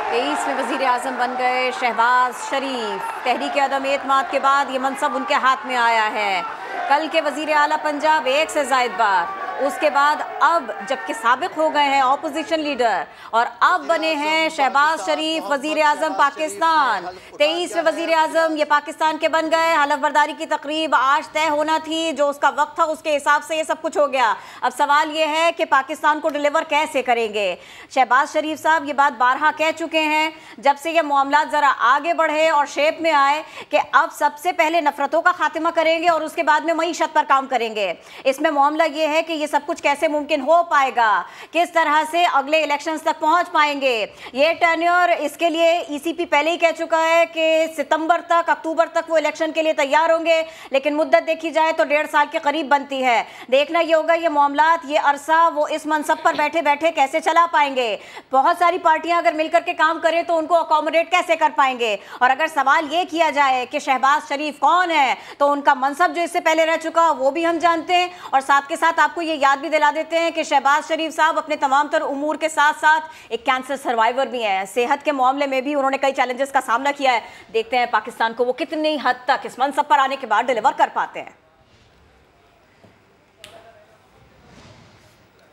23वें वज़ीर आज़म बन गए शहबाज शरीफ। तहरीक अदम एतमाद के बाद ये मनसब उनके हाथ में आया है। कल के वज़ीर आला पंजाब एक से ज़ायद बार, उसके बाद अब जबकि साबिक हो गए हैं ऑपोजिशन लीडर और अब बने हैं शहबाज शरीफ वज़ीर आज़म पाकिस्तान। 23वें वज़ीर आज़म ये पाकिस्तान के बन गए। हलफ बर्दारी की तकरीब आज तय होना थी, जो उसका वक्त था उसके हिसाब से ये सब कुछ हो गया। अब सवाल ये है कि पाकिस्तान को डिलीवर कैसे करेंगे। शहबाज शरीफ साहब ये बात बारहा कह चुके हैं जब से ये मामला ज़रा आगे बढ़े और शेप में आए कि अब सबसे पहले नफरतों का खात्मा करेंगे और उसके बाद में मईशत पर काम करेंगे। इसमें मामला ये है कि ये सब कुछ कैसे मुमकिन हो पाएगा, किस तरह से अगले इलेक्शंस तक पहुंच पाएंगे। ये टेन्योर, इसके लिए ईसीपी पहले ही कह चुका है कि सितंबर तक अक्टूबर तक वो इलेक्शन के लिए तैयार होंगे, लेकिन मुद्दत देखी जाए तो 1.5 साल के करीब बनती है। देखना ये होगा ये मामलात, ये अरसा वो इस मनसब पर बैठे बैठे कैसे चला पाएंगे। बहुत सारी पार्टियां अगर मिलकर के काम करें तो उनको अकोमोडेट कैसे कर पाएंगे। और अगर सवाल ये किया जाए कि शहबाज शरीफ कौन है, तो उनका मनसब जो इससे पहले रह चुका वो भी हम जानते हैं। और साथ के साथ आपको ये याद भी दिला देते हैं कि शहबाज शरीफ साहब अपने तमाम तर उमूर के साथ साथ एक कैंसर सर्वाइवर भी हैं। सेहत के मामले में भी उन्होंने कई चैलेंजेस का सामना किया है। देखते हैं पाकिस्तान को वो कितनी हद तक इस मनसब पर आने के बाद डिलीवर कर पाते हैं।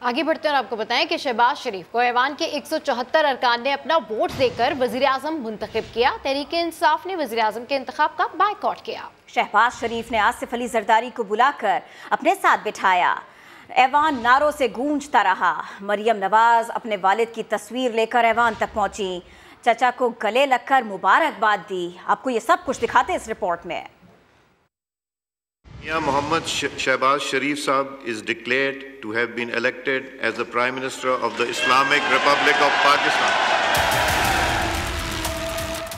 आगे बढ़ते हैं और आपको बताएं कि शहबाज शरीफ को ऐवान के 174 अरकान ने अपना वोट देकर वजीर आजम मुंतखब किया। तहरीक इंसाफ ने वजीर आजम के इंतखाब का बायकॉट किया। शहबाज शरीफ ने आसिफ अली जरदारी को बुलाकर अपने साथ बिठाया। ऐवान नारों से गूंजता रहा। मरियम नवाज अपने वालिद की तस्वीर लेकर ऐवान तक पहुंची, चचा को गले लगकर मुबारकबाद दी। आपको ये सब कुछ दिखाते हैं इस रिपोर्ट में। Mia Mohammad Shehbaz Sharif Saab is declared to have been elected as the Prime Minister of the Islamic Republic of Pakistan.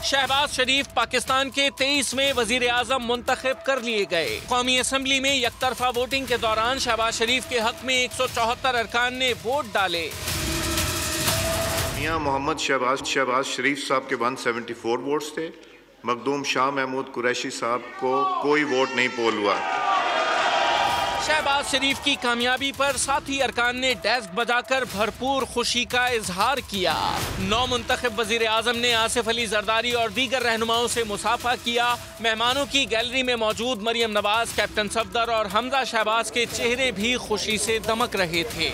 Shahbaz शरीफ पाकिस्तान के 23वें वजीर आजम मुंतखब कर लिए गए। कौमी असम्बली में यकतरफा वोटिंग के दौरान शहबाज शरीफ के हक में 174 अरकान ने वोट डाले। मियां मोहम्मद शहबाज शरीफ साहब के 174 वोट्स थे। मखदूम शाह महमूद कुरैशी साहब को कोई वोट नहीं पोल हुआ। शहबाज शरीफ की कामयाबी पर साथी अरकान ने डेस्क बजाकर भरपूर खुशी का इजहार किया। नौ मुंतखब वजीर आजम ने आसिफ अली जरदारी और दीगर रहनुमाओं से मुसाफा किया। मेहमानों की गैलरी में मौजूद मरियम नवाज, कैप्टन सफदर और हमजा शहबाज के चेहरे भी खुशी से दमक रहे थे।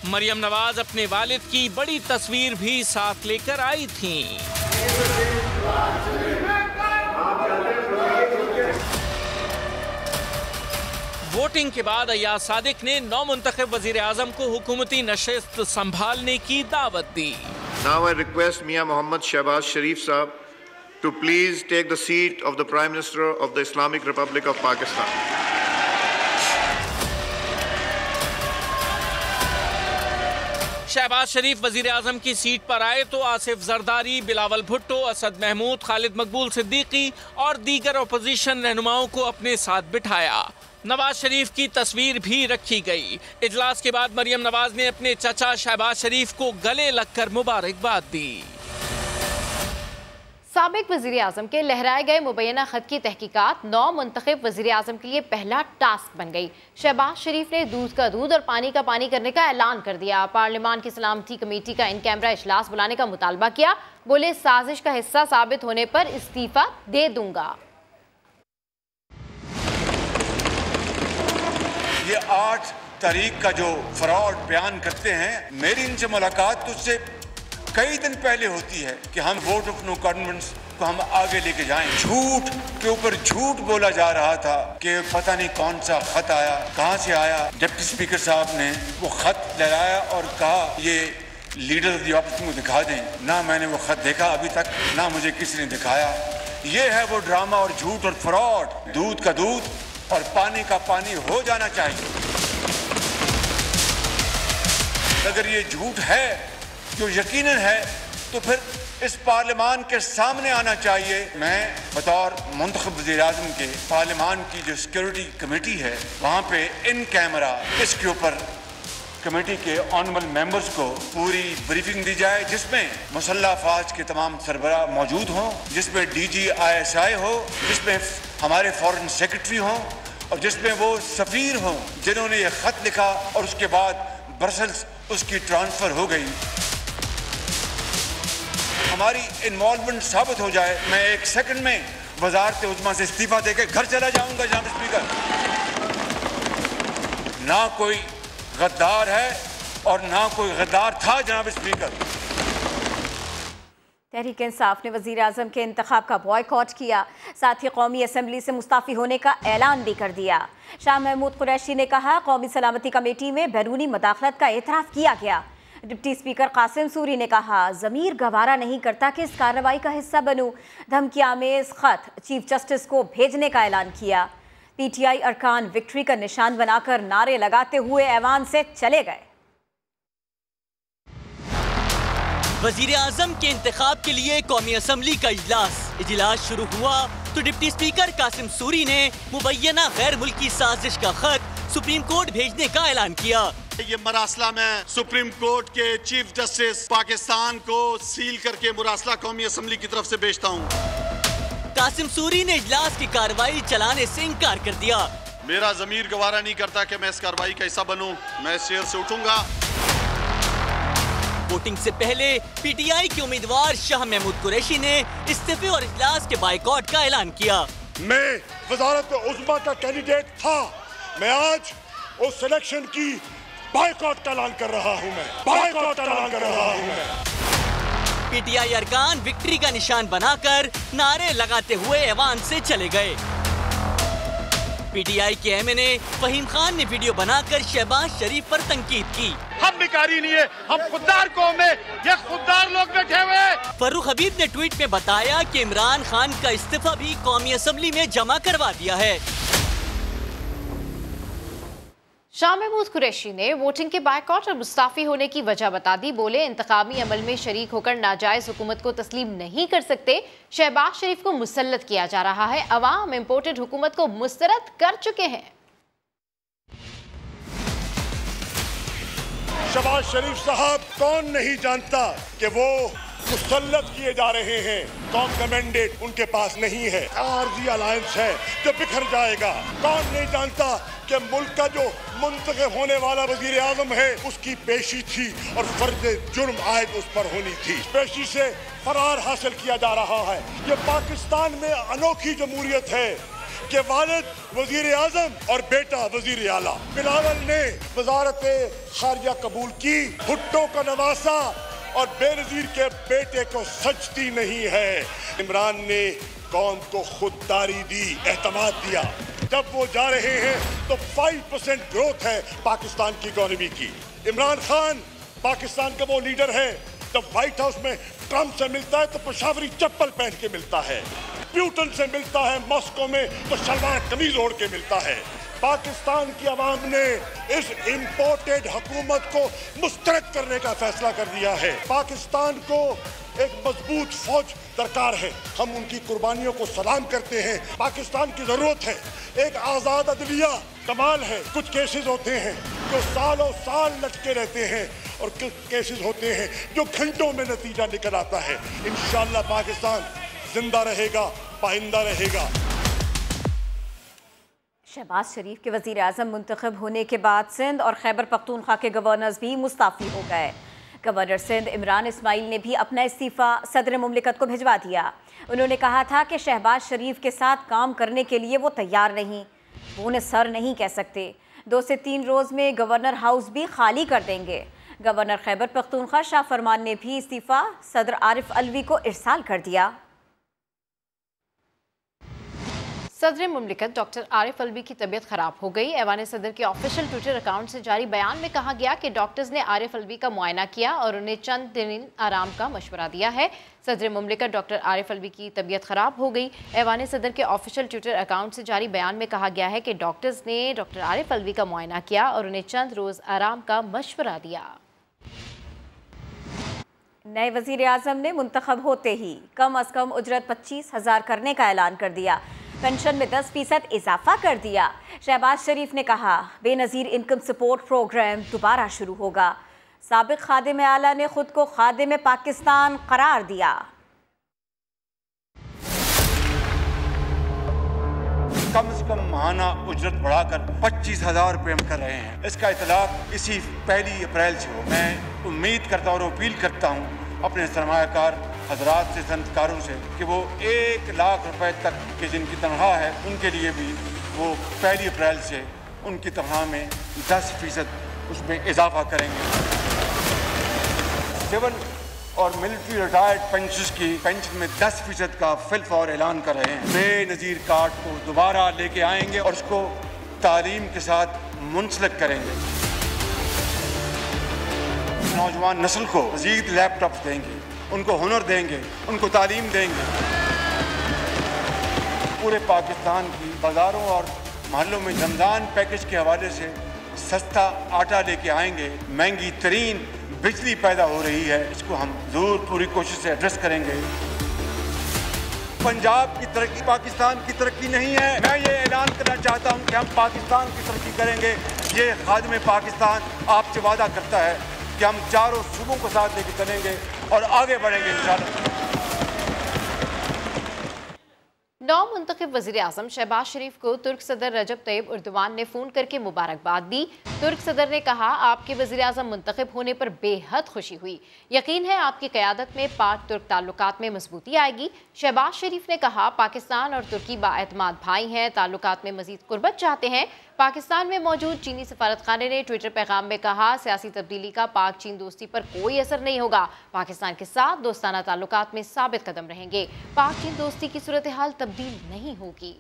मरियम नवाज अपने वालिद की बड़ी तस्वीर भी साथ लेकर आई थीं। वोटिंग के बाद अय्याज सादिक ने नौ मुंतखब वजीर आजम को हुकूमती नशिस्त संभालने की दावत दी। Now I request Mia Mohammad Shehbaz Sharif Saab to please take the seat of the Prime Minister of the Islamic Republic of Pakistan. Shahbaz शरीफ वजीर आजम की सीट पर आए तो आसिफ जरदारी, बिलावल भुट्टो, असद महमूद, खालिद मकबूल सिद्दीकी और दीगर अपोजिशन रहनुमाओं को अपने साथ बिठाया। नवाज शरीफ की तस्वीर भी रखी गई। इजलास के बाद मरियम नवाज ने अपने चचा शहबाज शरीफ को गले लगकर मुबारकबाद दी। साबिक वज़ीर आज़म के लहराए गए मुबैना खत की तहकीकात नौ मुंतखब वज़ीर आज़म के लिए पहला टास्क बन गई। शहबाज शरीफ ने दूध का दूध और पानी का पानी करने का ऐलान कर दिया। पार्लियामान की सलामती कमेटी का इन कैमरा इजलास बुलाने का मुतालबा किया। बोले, साजिश का हिस्सा साबित होने पर इस्तीफा दे दूंगा। ये 8 तारीख का जो फ्रॉड बयान करते हैं, मेरी इनसे मुलाकात तुझसे कई दिन पहले होती है कि हम वोट ऑफ नो कॉन्फिडेंस को हम आगे लेके जाएं। झूठ के ऊपर झूठ बोला जा रहा था कि पता नहीं कौन सा खत आया, कहां से आया। डिप्टी स्पीकर साहब ने वो खत लगाया और कहा ये लीडर ऑफ द ऑपोजिशन को दिखा दें। ना मैंने वो खत देखा अभी तक, ना मुझे किसी ने दिखाया। ये है वो ड्रामा और झूठ और फ्रॉड। दूध का दूध और पानी का पानी हो जाना चाहिए। अगर ये झूठ है जो यकीनन है तो फिर इस पार्लियामान के सामने आना चाहिए। मैं बतौर मुंतखब वज़ीर आज़म के पार्लियामान की जो सिक्योरिटी कमेटी है वहाँ पे इन कैमरा इसके ऊपर कमेटी के ऑनरेबल मेंबर्स को पूरी ब्रीफिंग दी जाए, जिसमें मुसल्लह अफवाज के तमाम सरबराह मौजूद हों, जिसमें DG ISI हो, जिसमें हमारे फॉरेन सेक्रेटरी हों और जिसमें वो सफ़ीर हों जिन्होंने ये ख़त लिखा और उसके बाद ब्रसेल्स उसकी ट्रांसफ़र हो गई। हमारी इन्वॉल्वमेंट साबित हो जाए, मैं 1 सेकंड में वजारत उज़्मा से इस्तीफा देकर घर चला जाऊंगा। जनाब स्पीकर, ना कोई गद्दार है और ना कोई गद्दार था। जनाब स्पीकर, तहरीक इंसाफ ने वज़ीर आज़म के इंतखाब का बॉयकॉट किया, साथ ही कौमी असम्बली से मुस्ताफ़ी होने का ऐलान भी कर दिया। शाह महमूद कुरैशी ने कहा, कौमी सलामती कमेटी में बैरूनी मदाखलत का एतराफ़ किया गया। डिप्टी स्पीकर कासिम सूरी ने कहा, ज़मीर गवारा नहीं करता कि इस कार्रवाई का हिस्सा बनूं। धमकी आमेज़ ख़त चीफ जस्टिस को भेजने का ऐलान किया। PTI अरकान विक्ट्री का निशान बनाकर नारे लगाते हुए ऐवान से चले गए। वजीर आजम के इंतखाब के लिए कौमी असम्बली का इजलास शुरू हुआ तो डिप्टी स्पीकर कासिम सूरी ने मुबैना गैर मुल्की साजिश का खत सुप्रीम कोर्ट भेजने का ऐलान किया। ये मरासला में सुप्रीम कोर्ट के चीफ जस्टिस पाकिस्तान को सील करके मुरासला कौमी असम्बली की तरफ से भेजता हूँ। कासिम सूरी ने इजलास की कार्रवाई चलाने से इनकार कर दिया। मेरा ज़मीर गवारा नहीं करता कि मैं इस कार्रवाई का हिस्सा बनूं। मैं इस चेयर से उठूंगा। वोटिंग से पहले PTI के उम्मीदवार शाह महमूद कुरैशी ने इस्तीफे और इजलास के बाइकॉट का ऐलान किया। मैं वजारत उज़्मा का कैंडिडेट था, मैं आज उस सिलेक्शन की बाइकॉट का ऐलान कर रहा हूं। मैं बाइकॉट का ऐलान कर रहा हूं। PTI अरकान विक्ट्री का निशान बनाकर नारे लगाते हुए ऐवान से चले गए। PTI के MNA फहीम खान ने वीडियो बनाकर शहबाज शरीफ पर तंकीद की। हम भिखारी नहीं है, हम खुददार कौम है, ये खुददार लोग बैठे हुए। फर्रुख हबीब ने ट्वीट में बताया कि इमरान खान का इस्तीफा भी कौमी असम्बली में जमा करवा दिया है। शाह महमूद कुरैशी ने वोटिंग के बायकॉट और मुस्ताफ़ी होने की वजह बता दी। बोले, इंतखाबी अमल में शरीक होकर नाजायज हुकूमत को तस्लीम नहीं कर सकते। शहबाज शरीफ को मुसल्लत किया जा रहा है। अवाम इम्पोर्टेड हुकूमत को मुस्तरद कर चुके हैं। शहबाज शरीफ साहब कौन नहीं जानता कि वो मुसल्लत किए जा रहे हैं। कौन का मैंडेट उनके पास नहीं है, आरजी अलायंस है जो बिखर जाएगा। कौन नहीं जानता कि मुल्क का जो मुंतखब होने वाला वजीर आजम है उसकी पेशी थी और फर्ज जुर्म आयद उस पर होनी थी। पेशी से फरार हासिल किया जा रहा है। ये पाकिस्तान में अनोखी जमहूरियत है कि वालिद वजीर आजम और बेटा वजीर आला। बिलावल ने वजारत खारजा कबूल की, भुट्टो का नवासा और बेनजीर के बेटे को सजती नहीं है। इमरान ने कौम को खुददारी दी, एतमाद दिया। जब वो जा रहे हैं तो 5% ग्रोथ है पाकिस्तान की इकोनॉमी की। इमरान खान पाकिस्तान का वो लीडर है, जब व्हाइट हाउस में ट्रंप से मिलता है तो पेशावरी चप्पल पहन के मिलता है, प्यूटन से मिलता है मॉस्को में तो सलवार कमीज ओढ़ के मिलता है। पाकिस्तान की आवाम ने इस इम्पोर्टेड हुकूमत को मुस्तरद करने का फैसला कर दिया है। पाकिस्तान को एक मजबूत फौज दरकार है। हम उनकी कुर्बानियों को सलाम करते हैं। पाकिस्तान की जरूरत है एक आज़ाद अदलिया। कमाल है, कुछ केसेस होते हैं जो सालों साल लटके रहते हैं और कुछ केसेस होते हैं जो घंटों में नतीजा निकल आता है। इंशाअल्लाह पाकिस्तान जिंदा रहेगा, पाइंदा रहेगा। शहबाज शरीफ के वज़ीर आज़म मुंतखब होने के बाद सिंध और खैबर पख्तूनख्वा के गवर्नर्स भी मुस्ताफ़ी हो गए। गवर्नर सिंध इमरान इस्माइल ने भी अपना इस्तीफ़ा सदर मुमलिकत को भिजवा दिया। उन्होंने कहा था कि शहबाज शरीफ के साथ काम करने के लिए वो तैयार नहीं, वो उन्हें सर नहीं कह सकते। 2 से 3 रोज़ में गवर्नर हाउस भी खाली कर देंगे। गवर्नर खैबर पख्तूनख्वा शाह फरमान ने भी इस्तीफ़ा सदर आरिफ अलवी को इरसाल कर दिया। सदर मुमलिकत डॉक्टर आरिफ अलवी की तबीयत खराब हो गई। ऐवान सदर के ऑफिशियल ट्विटर अकाउंट से जारी बयान में कहा गया कि डॉक्टर्स ने आरिफ अलवी का मुआयना किया और उन्हें चंद दिन आराम का मशवरा दिया है। सदर मुमलिकत डॉक्टर आरिफ अलवी की तबीयत खराब हो गई। ऐवान सदर के ऑफिशियल ट्विटर अकाउंट से जारी बयान में कहा गया है कि डॉक्टर्स ने डॉक्टर आरिफ अलवी का मुआयना किया और उन्हें चंद रोज़ आराम का मशवरा दिया। नए वज़ीर आज़म ने मुंतखब होते ही कम अज़ कम उजरत 25,000 करने का ऐलान कर दिया। पेंशन में 10% इजाफा कर दिया। शहबाज शरीफ ने कहा, बेनज़ीर इनकम सपोर्ट प्रोग्राम दोबारा शुरू होगा। साबिक खादिम आला ने खुद को खादिम पाकिस्तान करार दिया। कम से कम माहाना उजरत बढ़ाकर 25,000 रुपये हम कर रहे हैं। इसका इतलाक इसी 1 अप्रैल से हो। मैं उम्मीद करता हूँ और अपील करता हूँ अपने सरमायाकार हजरात से, संतकारों से कि वो 1 लाख रुपए तक की जिनकी तनख्वाह है उनके लिए भी वो 1 अप्रैल से उनकी तनख्वाह में 10% उसमें इजाफा करेंगे। सिविल और मिलिट्री रिटायर्ड पेंशनर्स की पेंशन में 10% का फिलफौर ऐलान कर रहे हैं। बेनज़ीर कार्ड को दोबारा लेके आएंगे और उसको तालीम के साथ मुंसलिक करेंगे। नौजवान नस्ल को मज़ीद लैपटॉप देंगे, उनको हुनर देंगे, उनको तालीम देंगे। पूरे पाकिस्तान की बाज़ारों और महलों में रमज़ान पैकेज के हवाले से सस्ता आटा लेके आएंगे। महंगी तरीन बिजली पैदा हो रही है, इसको हम ज़रूर पूरी कोशिश से एड्रेस करेंगे। पंजाब की तरक्की पाकिस्तान की तरक्की नहीं है। मैं ये ऐलान करना चाहता हूँ कि हम पाकिस्तान की तरक्की करेंगे। ये खादिम पाकिस्तान आपसे वादा करता है कि हम चारों सूबों को साथ लेकर चलेंगे और आगे बढ़ेंगे इंशाअल्लाह। नौ मुंतखब वज़ीर आज़म शहबाज शरीफ को तुर्क सदर रजब तैयब एर्दोगान ने फ़ोन करके मुबारकबाद दी। तुर्क सदर ने कहा, आपके वज़ीर आज़म मुंतखब होने पर बेहद खुशी हुई। यकीन है आपकी क़यादत में पाक तुर्क ताल्लुकात में मजबूती आएगी। शहबाज शरीफ ने कहा, पाकिस्तान और तुर्की बाएतमाद भाई हैं, ताल्लुकात में मज़ीद कुर्बत चाहते हैं। पाकिस्तान में मौजूद चीनी सफारतखाने ने ट्विटर पैगाम में कहा, सियासी तब्दीली का पाक चीन दोस्ती पर कोई असर नहीं होगा। पाकिस्तान के साथ दोस्ताना ताल्लुकात में साबित कदम रहेंगे। पाक चीन दोस्ती की सूरत हाल तब्दील नहीं होगी।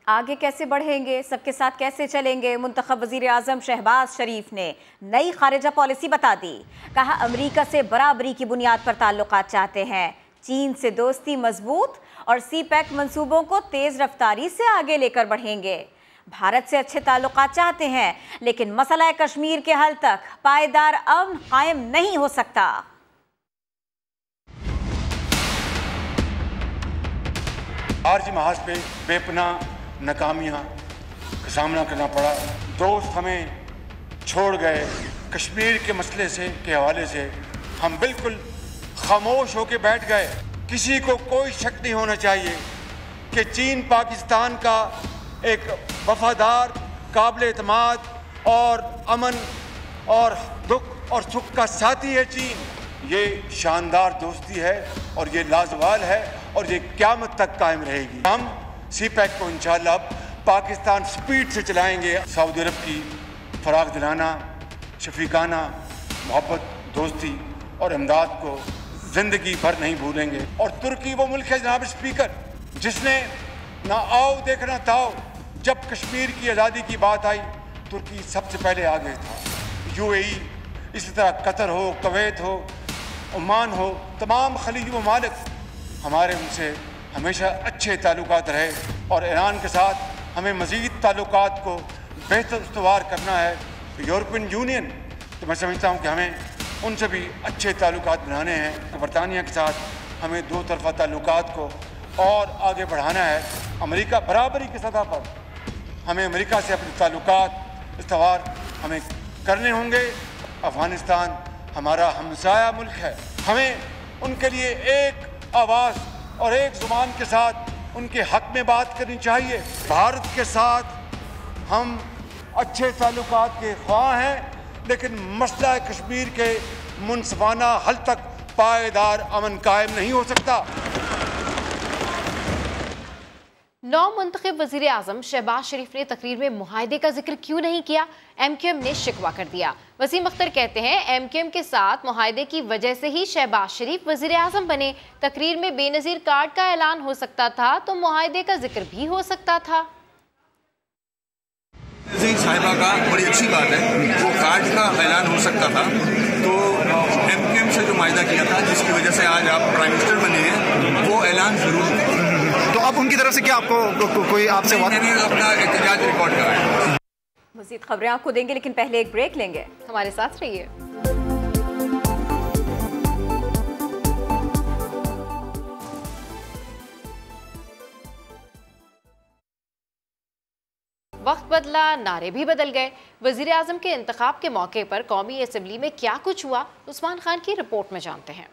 आगे कैसे बढ़ेंगे, सबके साथ कैसे चलेंगे? मुंतखब वज़ीर आज़म शहबाज शरीफ ने नई खारिजा पॉलिसी बता दी। कहा, अमरीका से बराबरी की बुनियाद पर ताल्लुकात चाहते हैं। चीन से दोस्ती मजबूत और सी पैक मंसूबों को तेज रफ्तारी से आगे लेकर बढ़ेंगे। भारत से अच्छे ताल्लुकात चाहते हैं, लेकिन मसला कश्मीर के हल तक पायदार अमन कायम नहीं हो सकता। आरजी महाज पे बेपनाह नाकामियां का सामना करना पड़ा। दोस्त हमें छोड़ गए। कश्मीर के मसले से के हवाले से हम बिल्कुल खामोश होकर बैठ गए। किसी को कोई शक नहीं होना चाहिए कि चीन पाकिस्तान का एक वफादार, काबिल एतमाद और अमन और दुख और सुख का साथी है चीन। ये शानदार दोस्ती है और ये लाजवाल है और ये क़यामत तक कायम रहेगी। हम सी पैक को इंशाअल्लाह पाकिस्तान स्पीड से चलाएंगे। सऊदी अरब की फराग दिलाना, शफीकाना मोहब्बत, दोस्ती और इमदाद को ज़िंदगी भर नहीं भूलेंगे। और तुर्की वो मुल्क है जनाब स्पीकर, जिसने ना आओ देखना था, जब कश्मीर की आज़ादी की बात आई तुर्की सबसे पहले आगे था। UAE, इसी तरह कतर हो, कुवैत हो, ओमान हो, तमाम खलीजी ममालिक हमारे उनसे हमेशा अच्छे ताल्लुकात रहे और ईरान के साथ हमें मज़ीद ताल्लुकात को बेहतर इस्तवार करना है। यूरोपियन यूनियन, तो मैं समझता हूँ कि हमें उनसे भी अच्छे ताल्लुकात बनाने हैं। बरतानिया के साथ हमें दो तरफ़ा ताल्लुकात को और आगे बढ़ाना है। अमेरिका बराबरी की सतह पर हमें अमेरिका से अपने ताल्लुकात इस्तवार हमें करने होंगे। अफ़गानिस्तान हमारा हमसाया मुल्क है, हमें उनके लिए एक आवाज़ और एक ज़ुबान के साथ उनके हक़ में बात करनी चाहिए। भारत के साथ हम अच्छे ताल्लुकात के ख्वाह हैं, लेकिन मसला कश्मीर के मुनसिफाना हल तक पायदार अमन कायम नहीं हो सकता। नौ मुंतखब वज़ीर आज़म शहबाज शरीफ ने तकरीर में मुआहदे का जिक्र क्यों नहीं किया? MQM ने शिकवा कर दिया। वसीम अख्तर कहते हैं, MQM के साथ मुआहदे की वजह से ही शहबाज शरीफ वज़ीर आज़म बने। तकरीर में बेनज़ीर कार्ड का ऐलान हो सकता था तो मुआहदे का जिक्र भी हो सकता था। साहिबा का बड़ी अच्छी बात है, वो कार्ड का ऐलान हो सकता था तो MQM से जो मुआहदा किया था जिसकी वजह से आज आप प्राइम मिनिस्टर बने हैं, वो ऐलान जरूर। तो अब उनकी तरफ से क्या आपको कोई आपसे मैंने अपना एहतजाज रिकॉर्ड कराया। मज़ीद खबरें आपको देंगे, लेकिन पहले एक ब्रेक लेंगे। हमारे साथ रहिए। वक्त बदला, नारे भी बदल गए। वज़ीर आज़म के इंतखाब के मौके पर कौमी असम्बली में क्या कुछ हुआ, उस्मान खान की रिपोर्ट में जानते हैं।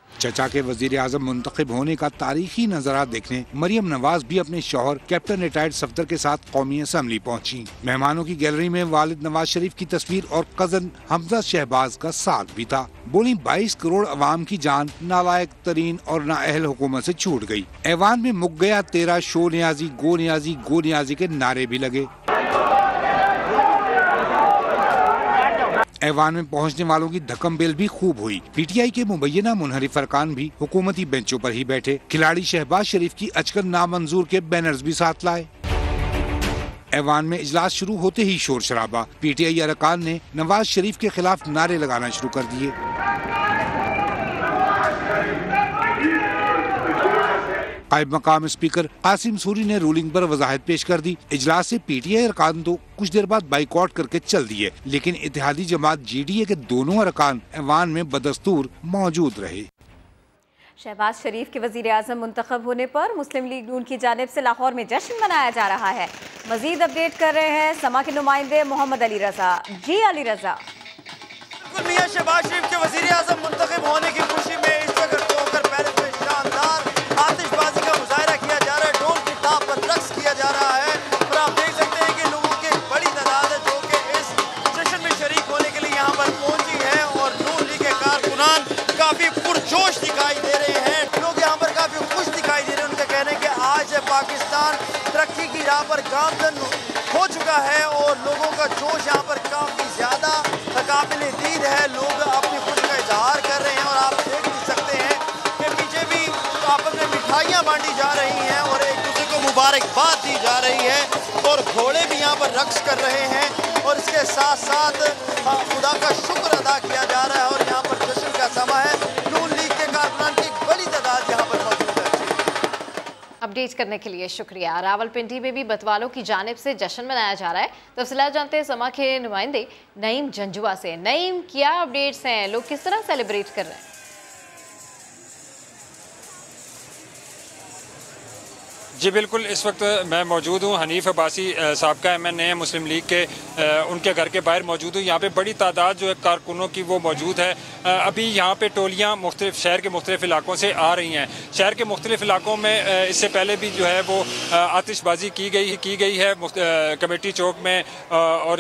चचा के वजीर आजम मुंतखब होने का तारीखी नजारा देखने मरियम नवाज भी अपने शौहर कैप्टन रिटायर्ड सफदर के साथ कौमी असम्बली पहुंची। मेहमानों की गैलरी में वालिद नवाज शरीफ की तस्वीर और कजन हमजा शहबाज का साथ भी था। बोली 22 करोड़ अवाम की जान नालायक तरीन और नाअहल हुकूमत से छूट गई। ऐवान में मुक गया तेरा शो नियाजी गो नियाजी गो नियाजी के नारे भी लगे। ऐवान में पहुंचने वालों की धक्कम बेल भी खूब हुई। पीटीआई के मुबैना मुनहरिफ अरकान भी हुकूमती बेंचों पर ही बैठे। खिलाड़ी शहबाज शरीफ की अचकन नामंजूर के बैनर्स भी साथ लाए। ऐवान में इजलास शुरू होते ही शोर शराबा। पीटीआई अरकान ने नवाज शरीफ के खिलाफ नारे लगाना शुरू कर दिए। कायब मकाम स्पीकर कासिम सूरी ने रूलिंग पर वजाहत पेश कर दी। इजलास से पीटीआई अरकान तो कुछ देर बाद बाइकआउट करके चल दिए, लेकिन इत्तेहादी जमात जेडीए के दोनों अरकान ऐवान में बदस्तूर मौजूद रहे। शहबाज शरीफ के वजीर आजम मुंतखब होने पर मुस्लिम लीग नून की जानिब से लाहौर में जश्न मनाया जा रहा है। मजीद अपडेट कर रहे हैं समा के नुमाइंदे मोहम्मद अली रजा। जी अली रजा। मियां शहबाज शरीफ के वजीर आजम मुंतखब होने की खुशी में इस वक्त टोकर पैलेस में शानदार आतिशबाजी का मुजाहरा किया जा रहा है। ढोल की ताप पर रक्स किया जा रहा है और आप देख सकते हैं कि लोगों की बड़ी तादाद है जो कि इस जश्न में शरीक होने के लिए यहाँ पर पहुंची है और नून लीग के कारकुनान काफी पुरजोश दिखाई दे रहे हैं। लोग यहाँ पर काफी खुश दिखाई दे रहे हैं। उनका कहना है कि आज पाकिस्तान तरक्की की राह पर गामजन हो चुका है और लोगों का जोश यहाँ पर काफी ज्यादा काबिल दीद है। लोग अपनी खुशी का इजहार कर रहे हैं और आप देख भी सकते हैं कि पीछे भी आपस में मिठाइयाँ बांटी जा रही हैं और एक दूसरे को मुबारकबाद दी जा रही है और घोड़े भी यहाँ पर रक्स कर रहे हैं और इसके साथ साथ खुदा का शुक्र अदा किया जा रहा है और यहाँ पर जश्न का समा है। नून लीग के कारकुनान की बड़ी तादाद यहाँ पर मौजूद है। अपडेट करने के लिए शुक्रिया। रावलपिंडी में भी बतवालों की जानिब से जश्न मनाया जा रहा है। तफसीलात जानते हैं समा के नुमाइंदे नईम जंजुआ से। नईम, क्या अपडेट्स हैं? लोग किस तरह सेलिब्रेट कर रहे हैं? जी बिल्कुल, इस वक्त मैं मौजूद हूँ हनीफ अब्बासी साबका MNA मुस्लिम लीग के उनके घर के बाहर मौजूद हूँ। यहाँ पे बड़ी तादाद जो है कारकुनों की वो मौजूद है। अभी यहाँ पे टोलियाँ मुख्तलिफ शहर के मुख्तलिफ इलाकों से आ रही हैं। शहर के मुख्तलिफ इलाकों में इससे पहले भी जो है वो आतिशबाजी की गई है कमेटी चौक में और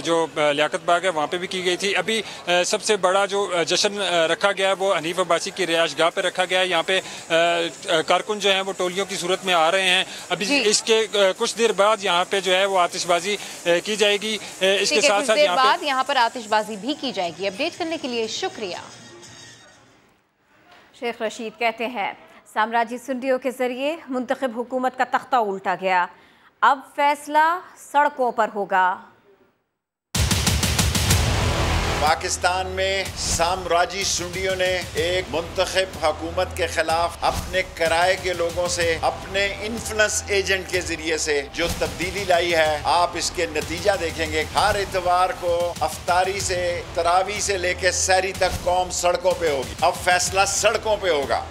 जो लियाकत बाग है वहाँ पर भी की गई थी। अभी सबसे बड़ा जो जश्न रखा गया है वो हनीफ अब्बासी की रिहाइश गाह पर रखा गया है। यहाँ पे कारकुन जो हैं वो टोलियों की सूरत में आ रहे हैं। अभी इसके कुछ देर बाद यहाँ पे जो है वो आतिशबाजी की जाएगी। इसके साथ साथ यहाँ पर आतिशबाजी भी की जाएगी। अपडेट करने के लिए शुक्रिया। शेख रशीद कहते हैं साम्राज्य सुंडियों के जरिए मुंतखब हुकूमत का तख्ता उल्टा गया, अब फैसला सड़कों पर होगा। पाकिस्तान में साम्राज्य सुंडियों ने एक मुंतखब हुकूमत के खिलाफ अपने किराए के लोगों से, अपने इन्फ्लुएंस एजेंट के जरिए से जो तब्दीली लाई है, आप इसके नतीजा देखेंगे। हर इतवार को अफ्तारी से तरावी से लेके सहरी तक कौम सड़कों पे होगी। अब फैसला सड़कों पे होगा।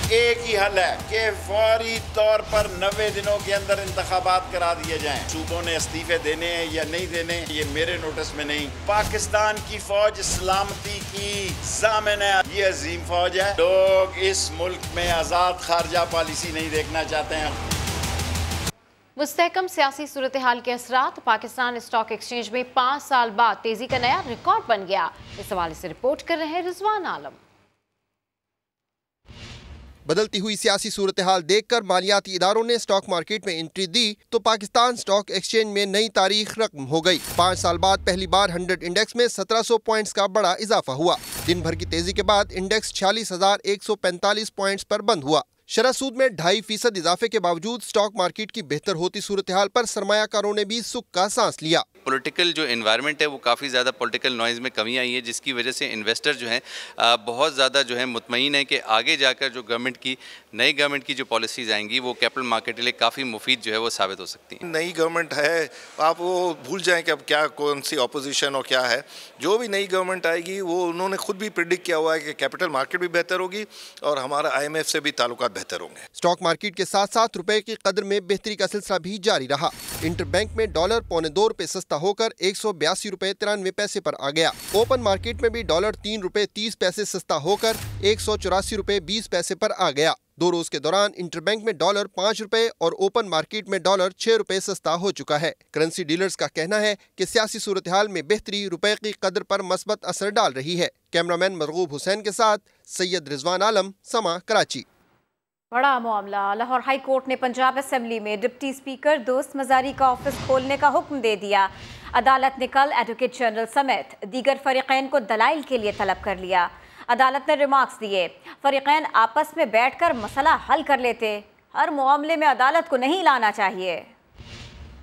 एक ही हल है कि फौरी तौर पर 90 दिनों के अंदर इंतखाबात करा दिए जाएं। सूबों ने इस्तीफे देने हैं या नहीं देने, ये मेरे नोटिस में नहीं। पाकिस्तान की फौज सलामती की ज़ामिन है, ये अजीम फौज है। लोग इस मुल्क में आज़ाद खारजा पॉलिसी नहीं देखना चाहते हैं। मुस्तहकम सियासी सूरत हाल के असरात पाकिस्तान स्टॉक एक्सचेंज में 5 साल बाद तेजी का नया रिकॉर्ड बन गया। इस हवाले से रिपोर्ट कर रहे हैं रिजवान आलम। बदलती हुई सियासी सूरत हाल देखकर मालियाती इदारों ने स्टॉक मार्केट में एंट्री दी तो पाकिस्तान स्टॉक एक्सचेंज में नई तारीख रकम हो गई। 5 साल बाद पहली बार 100 इंडेक्स में 1700 पॉइंट्स का बड़ा इजाफा हुआ। दिन भर की तेजी के बाद इंडेक्स 46,145 पॉइंट्स पर बंद हुआ। शरह सूद में 2.5% इजाफे के बावजूद स्टॉक मार्केट की बेहतर होती सूरत हाल पर सरमायाकारों ने भी सुख का सांस लिया। पॉलिटिकल जो एनवायरनमेंट है वो काफ़ी ज़्यादा पॉलिटिकल नॉइज़ में कमी आई है, जिसकी वजह से इन्वेस्टर जो हैं बहुत ज़्यादा जो है मुतमईन है कि आगे जाकर जो नई गवर्नमेंट की जो पॉलिसीज़ आएंगी वो कैपिटल मार्केट के लिए काफ़ी मुफीद जो है वो साबित हो सकती हैं। नई गवर्नमेंट है, आप वो भूल जाएं कि अब क्या कौन सी अपोजिशन और क्या है। जो भी नई गवर्नमेंट आएगी वो उन्होंने खुद भी प्रिडिक्ट किया हुआ है कि कैपिटल मार्केट भी बेहतर होगी और हमारा IMF से भी ताल्लुकात बेहतर होंगे। स्टॉक मार्केट के साथ साथ रुपए की कदर में बेहतरी का सिलसिला भी जारी रहा। इंटरबैंक में $1.25 सस्ता सस्ता होकर 182 रुपए 93 पैसे पर आ गया। ओपन मार्केट में भी डॉलर 3 रुपए 30 पैसे सस्ता होकर 184 रुपए 20 पैसे पर आ गया। 2 रोज के दौरान इंटरबैंक में डॉलर 5 रुपए और ओपन मार्केट में डॉलर 6 रुपए सस्ता हो चुका है। करेंसी डीलर्स का कहना है कि सियासी सूरत हाल में बेहतरी रुपए की कदर पर मस्बत असर डाल रही है। कैमरामैन मरगूब हुसैन के साथ सैयद रिजवान आलम, समा, कराची। बड़ा मामला। लाहौर हाई कोर्ट ने पंजाब असेंबली में डिप्टी स्पीकर दोस्त मजारी का ऑफिस खोलने का हुक्म दे दिया। अदालत ने कल एडवोकेट जनरल समेत दीगर फरीकैन को दलाइल के लिए तलब कर लिया। अदालत ने रिमार्क्स दिए, फरीकैन आपस में बैठकर मसला हल कर लेते, हर मामले में अदालत को नहीं लाना चाहिए।